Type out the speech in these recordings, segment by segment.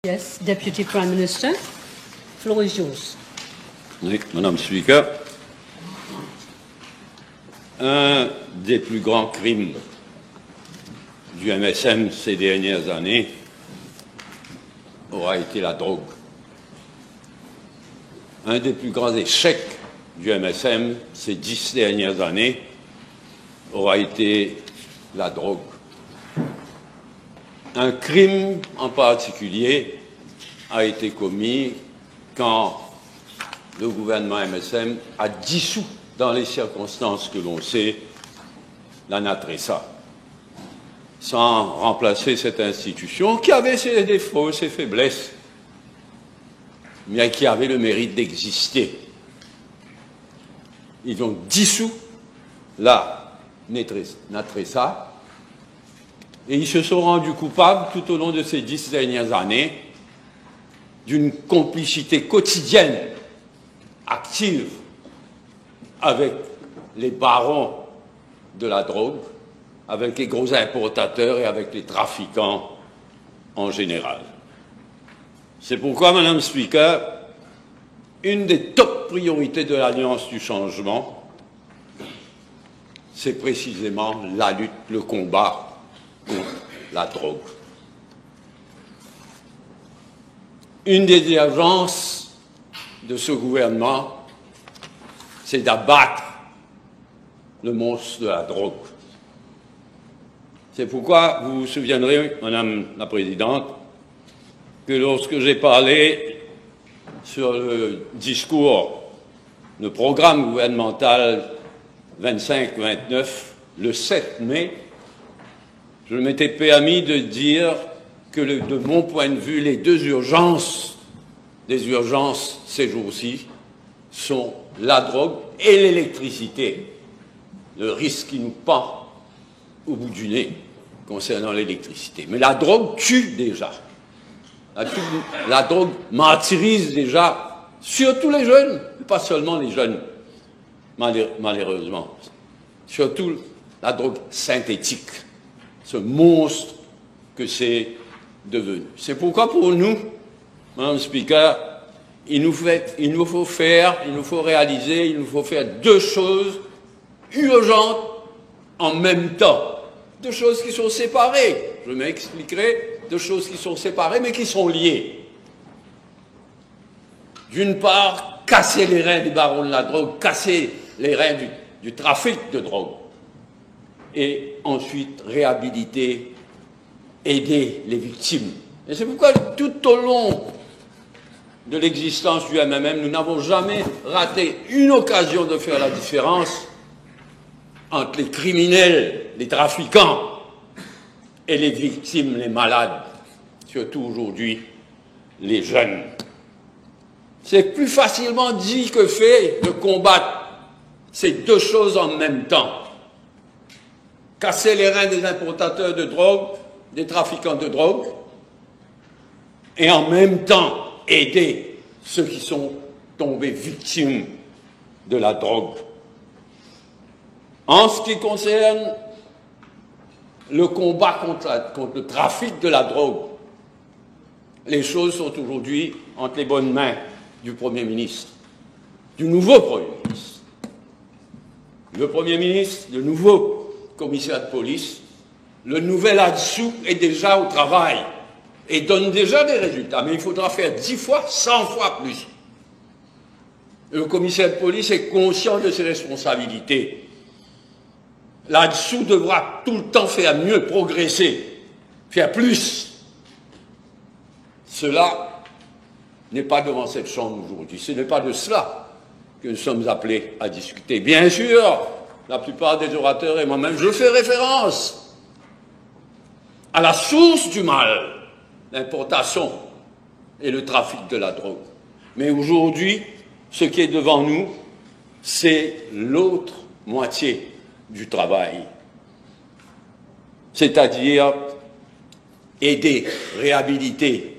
Yes, Deputy Prime Minister. Floor is yours. Oui, Madame Speaker. Un des plus grands crimes du MSM ces dernières années aura été la drogue. Un des plus grands échecs du MSM ces 10 dernières années aura été la drogue. Un crime en particulier a été commis quand le gouvernement MSM a dissous, dans les circonstances que l'on sait, la NATRESA, sans remplacer cette institution qui avait ses défauts, ses faiblesses, mais qui avait le mérite d'exister. Ils ont dissous la NATRESA et ils se sont rendus coupables tout au long de ces 10 dernières années d'une complicité quotidienne, active, avec les barons de la drogue, avec les gros importateurs et avec les trafiquants en général. C'est pourquoi, Madame Speaker, une des top priorités de l'Alliance du changement, c'est précisément la lutte, le combat contre la drogue. Une des urgences de ce gouvernement, c'est d'abattre le monstre de la drogue. C'est pourquoi vous vous souviendrez, Madame la Présidente, que lorsque j'ai parlé sur le discours, le programme gouvernemental 25-29, le 7 mai, je m'étais permis de dire que, de mon point de vue, les deux urgences, des urgences ces jours-ci, sont la drogue et l'électricité. Le risque qui nous pend au bout du nez concernant l'électricité. Mais la drogue tue déjà. La drogue martyrise déjà, surtout les jeunes, pas seulement les jeunes, malheureusement. Surtout la drogue synthétique, ce monstre que c'est devenu. C'est pourquoi pour nous, Madame Speaker, il nous faut réaliser, il nous faut faire deux choses urgentes en même temps. Deux choses qui sont séparées. Je m'expliquerai. Deux choses qui sont séparées mais qui sont liées. D'une part, casser les reins des barons de la drogue, casser les reins du trafic de drogue. Et ensuite, réhabiliter, aider les victimes. Et c'est pourquoi tout au long de l'existence du MMM, nous n'avons jamais raté une occasion de faire la différence entre les criminels, les trafiquants et les victimes, les malades, surtout aujourd'hui les jeunes. C'est plus facilement dit que fait de combattre ces deux choses en même temps. Casser les reins des importateurs de drogue, des trafiquants de drogue, et en même temps aider ceux qui sont tombés victimes de la drogue. En ce qui concerne le combat contre le trafic de la drogue, les choses sont aujourd'hui entre les bonnes mains du Premier ministre, du nouveau Premier ministre. Le Premier ministre, le nouveau commissaire de police, le nouvel là-dessous est déjà au travail et donne déjà des résultats, mais il faudra faire 10 fois, 100 fois plus. Le commissaire de police est conscient de ses responsabilités. Là-dessous devra tout le temps faire mieux, progresser, faire plus. Cela n'est pas devant cette Chambre aujourd'hui. Ce n'est pas de cela que nous sommes appelés à discuter. Bien sûr, la plupart des orateurs et moi-même, je fais référence à la source du mal, l'importation et le trafic de la drogue. Mais aujourd'hui, ce qui est devant nous, c'est l'autre moitié du travail, c'est-à-dire aider, réhabiliter.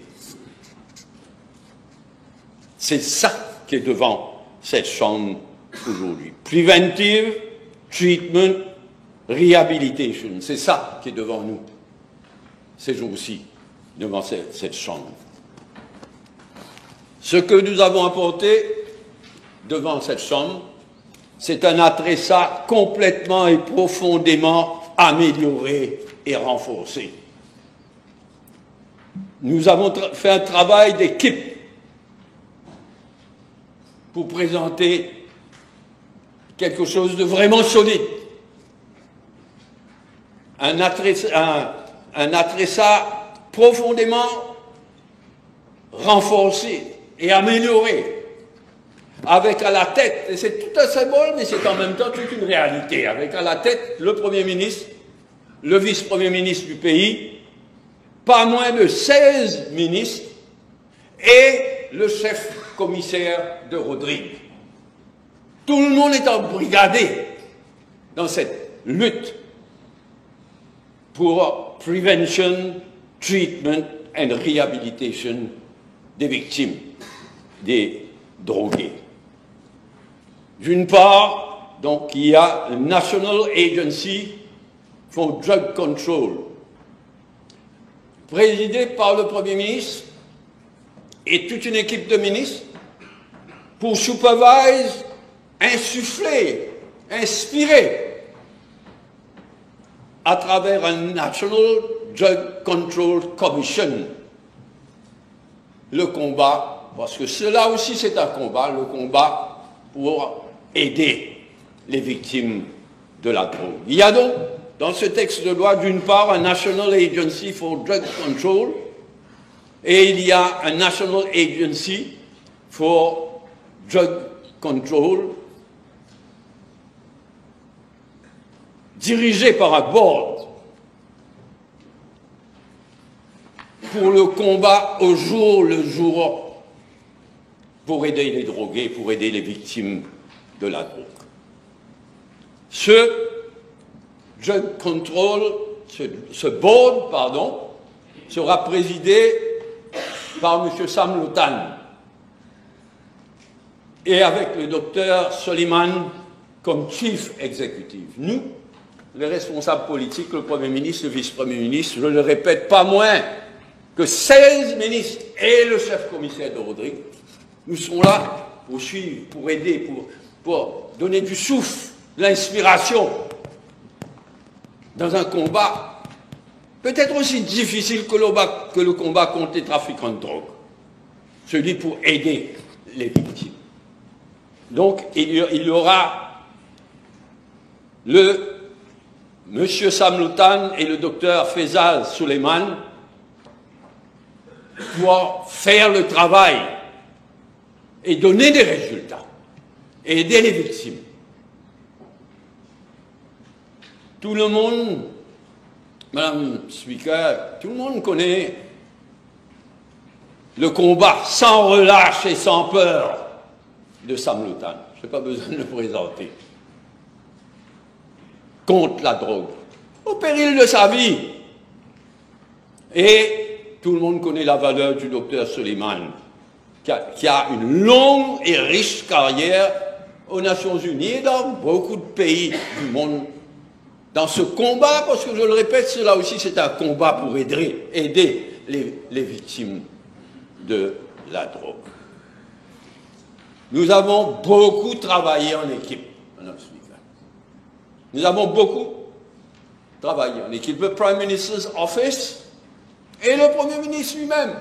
C'est ça qui est devant cette Chambre aujourd'hui. Preventive, treatment, rehabilitation, c'est ça qui est devant nous ces jours-ci, devant cette Chambre. Ce que nous avons apporté devant cette Chambre, c'est un ATRESA complètement et profondément amélioré et renforcé. Nous avons fait un travail d'équipe pour présenter quelque chose de vraiment solide. Un ATRESA profondément renforcé et amélioré, avec à la tête, et c'est tout un symbole, mais c'est en même temps toute une réalité, avec à la tête le Premier ministre, le vice-premier ministre du pays, pas moins de 16 ministres et le chef commissaire de Rodrigue. Tout le monde est embrigadé dans cette lutte pour prevention, treatment and rehabilitation des victimes, des drogués. D'une part, donc, il y a le National Agency for Drug Control, présidé par le Premier ministre et toute une équipe de ministres pour supervise, insuffler, inspirer à travers un National Drug Control Commission le combat, parce que cela aussi c'est un combat, le combat pour aider les victimes de la drogue. Il y a donc dans ce texte de loi d'une part un National Agency for Drug Control et il y a un National Agency for Drug Control dirigé par un board pour le combat au jour le jour pour aider les drogués, pour aider les victimes de la drogue. Ce drug control, ce board, pardon, sera présidé par M. Sam Lotan et avec le docteur Soliman comme chief executive. Nous, les responsables politiques, le Premier ministre, le vice-premier ministre, je le répète, pas moins que 16 ministres et le chef commissaire de Rodrigue, nous serons là pour suivre, pour aider, pour donner du souffle, de l'inspiration dans un combat peut-être aussi difficile que le combat contre les trafiquants de drogue, celui pour aider les victimes. Donc il y aura le M. Sam Lotan et le docteur Faisal Suleiman pour faire le travail et donner des résultats et aider les victimes. Tout le monde, Madame Speaker, tout le monde connaît le combat sans relâche et sans peur de Sam Lotan. Je n'ai pas besoin de le présenter. Contre la drogue, au péril de sa vie. Et tout le monde connaît la valeur du docteur Suleiman, qui a une longue et riche carrière aux Nations Unies et dans beaucoup de pays du monde. Dans ce combat, parce que je le répète, cela aussi c'est un combat pour aider les victimes de la drogue. Nous avons beaucoup travaillé en équipe, Madame Speaker. Nous avons beaucoup travaillé en équipe. Le Prime Minister's Office et le Premier ministre lui-même.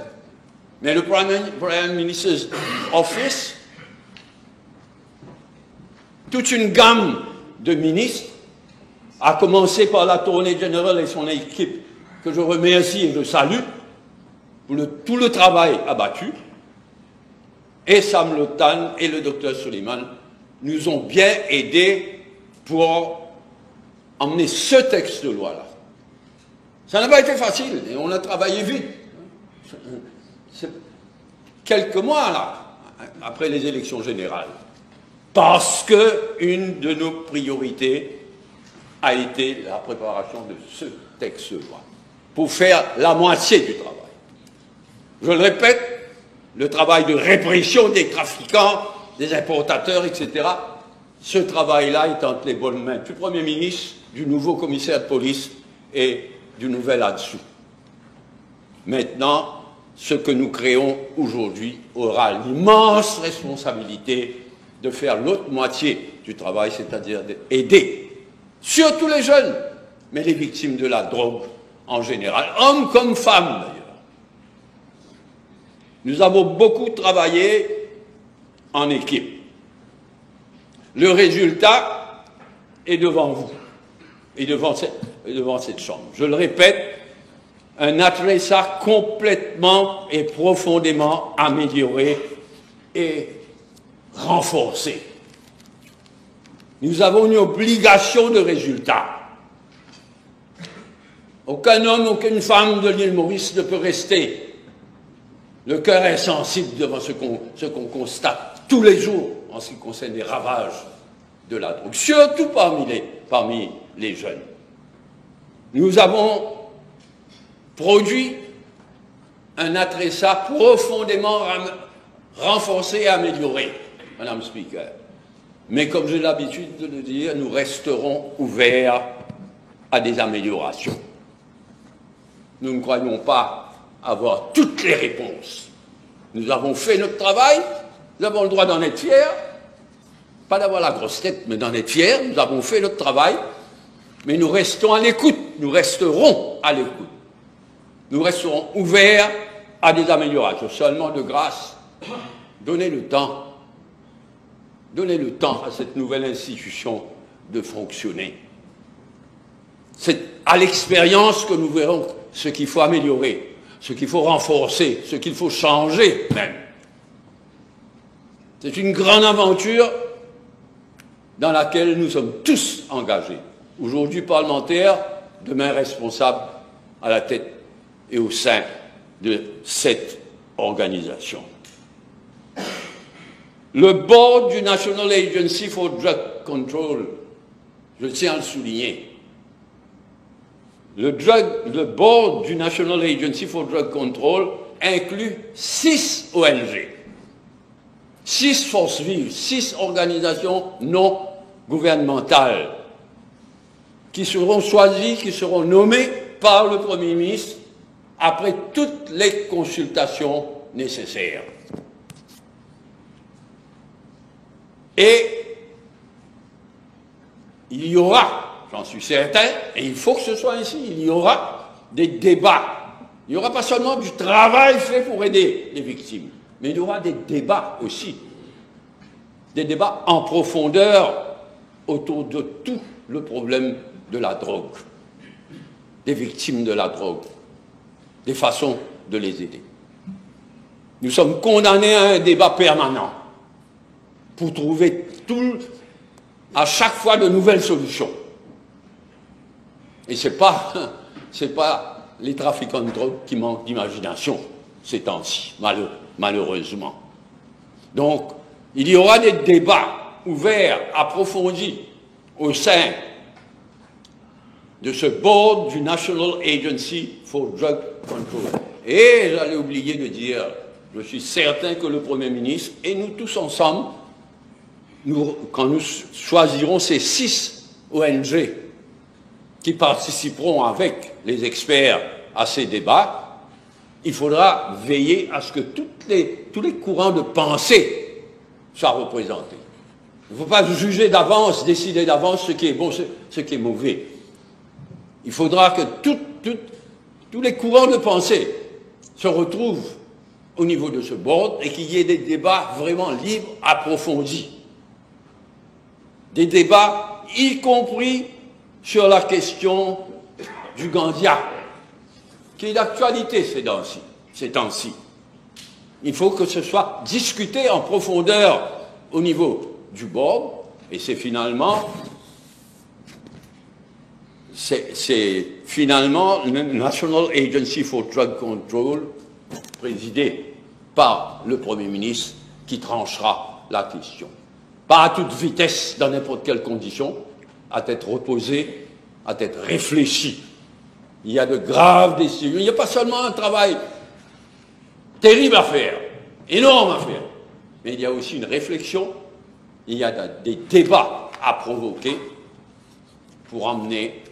Mais le Prime Minister's Office, toute une gamme de ministres, à commencer par l'Attorney General et son équipe, que je remercie et je salue, pour tout le travail abattu, et Sam Lotan et le docteur Suleiman nous ont bien aidés pour emmener ce texte de loi-là. Ça n'a pas été facile, et on a travaillé vite. C'est quelques mois, là, après les élections générales, parce qu'une de nos priorités a été la préparation de ce texte de loi, pour faire la moitié du travail. Je le répète, le travail de répression des trafiquants, des importateurs, etc., ce travail-là est entre les bonnes mains du Premier ministre, du nouveau commissaire de police et du nouvel là-dessous. Maintenant, ce que nous créons aujourd'hui aura l'immense responsabilité de faire l'autre moitié du travail, c'est-à-dire d'aider, surtout les jeunes, mais les victimes de la drogue en général, hommes comme femmes d'ailleurs. Nous avons beaucoup travaillé en équipe. Le résultat est devant vous et devant cette chambre. Je le répète, un ATRESA complètement et profondément amélioré et renforcé. Nous avons une obligation de résultat. Aucun homme, aucune femme de l'île Maurice ne peut rester le cœur insensible devant ce qu'on constate tous les jours en ce qui concerne les ravages de la drogue, surtout parmi les jeunes. Nous avons produit un ATRESA profondément renforcé et amélioré, Madame le Speaker. Mais comme j'ai l'habitude de le dire, nous resterons ouverts à des améliorations. Nous ne croyons pas avoir toutes les réponses. Nous avons fait notre travail, nous avons le droit d'en être fiers, pas d'avoir la grosse tête, mais d'en être fiers. Nous avons fait notre travail, mais nous restons à l'écoute, nous resterons à l'écoute. Nous resterons ouverts à des améliorations. Seulement, de grâce, donnez le temps à cette nouvelle institution de fonctionner. C'est à l'expérience que nous verrons ce qu'il faut améliorer, ce qu'il faut renforcer, ce qu'il faut changer même. C'est une grande aventure dans laquelle nous sommes tous engagés. Aujourd'hui parlementaires, demain responsables à la tête et au sein de cette organisation. Le board du National Agency for Drug Control, je tiens à le souligner, le board du National Agency for Drug Control inclut 6 ONG, 6 forces vives, 6 organisations non gouvernementales qui seront choisies, qui seront nommées par le Premier ministre après toutes les consultations nécessaires. Et il y aura, j'en suis certain, et il faut que ce soit ainsi, il y aura des débats. Il n'y aura pas seulement du travail fait pour aider les victimes, mais il y aura des débats aussi. Des débats en profondeur autour de tout le problème de la drogue, des victimes de la drogue, des façons de les aider. Nous sommes condamnés à un débat permanent pour trouver à chaque fois de nouvelles solutions. Et ce n'est pas les trafiquants de drogue qui manquent d'imagination ces temps-ci, malheureusement. Donc, il y aura des débats ouverts, approfondis au sein de ce board du National Agency for Drug Control. Et j'allais oublier de dire, je suis certain que le Premier ministre et nous tous ensemble, quand nous choisirons ces 6 ONG qui participeront avec les experts à ces débats, il faudra veiller à ce que tous les courants de pensée soient représentés. Il ne faut pas juger d'avance, décider d'avance ce qui est bon, ce qui est mauvais. Il faudra que tous les courants de pensée se retrouvent au niveau de ce board et qu'il y ait des débats vraiment libres, approfondis. Des débats, y compris sur la question du Gandia, qui est d'actualité ces temps-ci. Il faut que ce soit discuté en profondeur au niveau du board, et c'est finalement le National Agency for Drug Control, présidé par le Premier ministre, qui tranchera la question. Pas à toute vitesse, dans n'importe quelle condition, à tête reposée, à tête réfléchie. Il y a de graves décisions. Il n'y a pas seulement un travail terrible à faire, énorme à faire, mais il y a aussi une réflexion, il y a des débats à provoquer pour emmener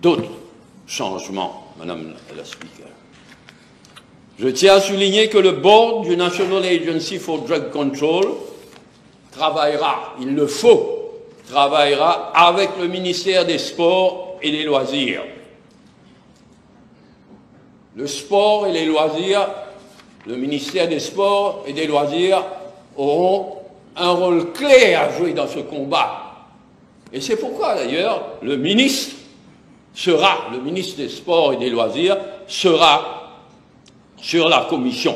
d'autres changements, Madame la Speaker. Je tiens à souligner que le board du National Agency for Drug Control travaillera, il le faut, travaillera avec le ministère des Sports et des Loisirs. Le sport et les loisirs, le ministère des Sports et des Loisirs auront un rôle clé à jouer dans ce combat. Et c'est pourquoi d'ailleurs le ministre des Sports et des Loisirs sera sur la commission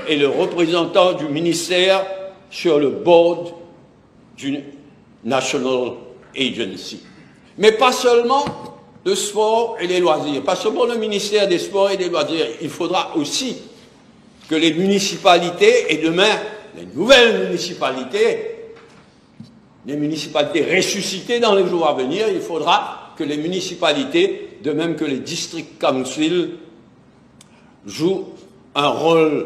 et le représentant du ministère sur le board du National Agency. Mais pas seulement le sport et les loisirs, pas seulement le ministère des Sports et des Loisirs, il faudra aussi que les municipalités, et demain les nouvelles municipalités, les municipalités ressuscitées dans les jours à venir, il faudra que les municipalités, de même que les district councils, jouent un rôle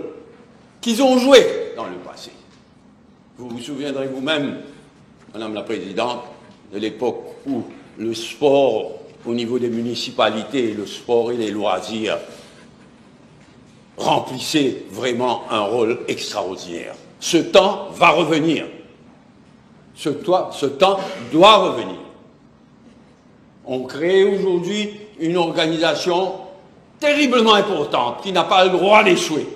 qu'ils ont joué dans le passé. Vous vous souviendrez vous-même, Madame la Présidente, de l'époque où le sport au niveau des municipalités, le sport et les loisirs remplissaient vraiment un rôle extraordinaire. Ce temps va revenir. Ce temps doit revenir. On crée aujourd'hui une organisation terriblement importante qui n'a pas le droit d'échouer.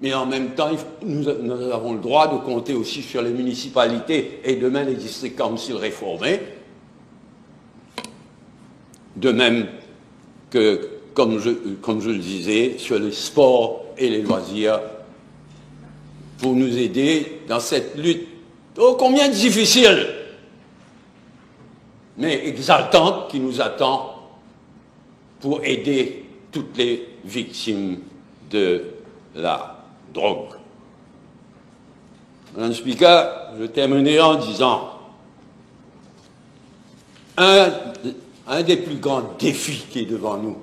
Mais en même temps, nous avons le droit de compter aussi sur les municipalités et demain les district councils réformés. De même que, comme je le disais, sur les sports et les loisirs, pour nous aider dans cette lutte ô combien difficile, mais exaltante qui nous attend pour aider toutes les victimes de la drogue. Madame le Speaker, je terminerai en disant un des plus grands défis qui est devant nous,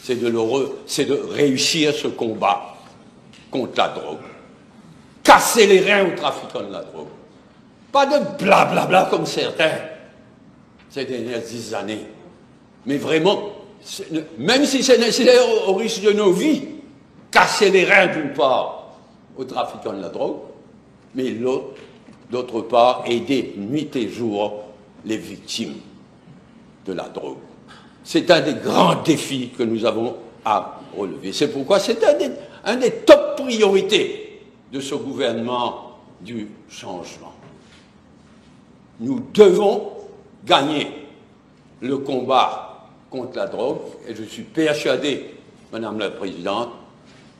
c'est de réussir ce combat contre la drogue. Casser les reins aux trafiquants de la drogue. Pas de blablabla comme certains ces dernières 10 années. Mais vraiment, même si c'est nécessaire au risque de nos vies, casser les reins d'une part aux trafiquants de la drogue, mais d'autre part, aider nuit et jour les victimes de la drogue. C'est un des grands défis que nous avons à relever. C'est pourquoi c'est un des top priorités de ce gouvernement du changement. Nous devons gagner le combat contre la drogue et je suis persuadé, Madame la Présidente,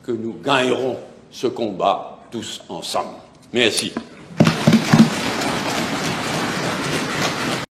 que nous gagnerons ce combat tous ensemble. Merci.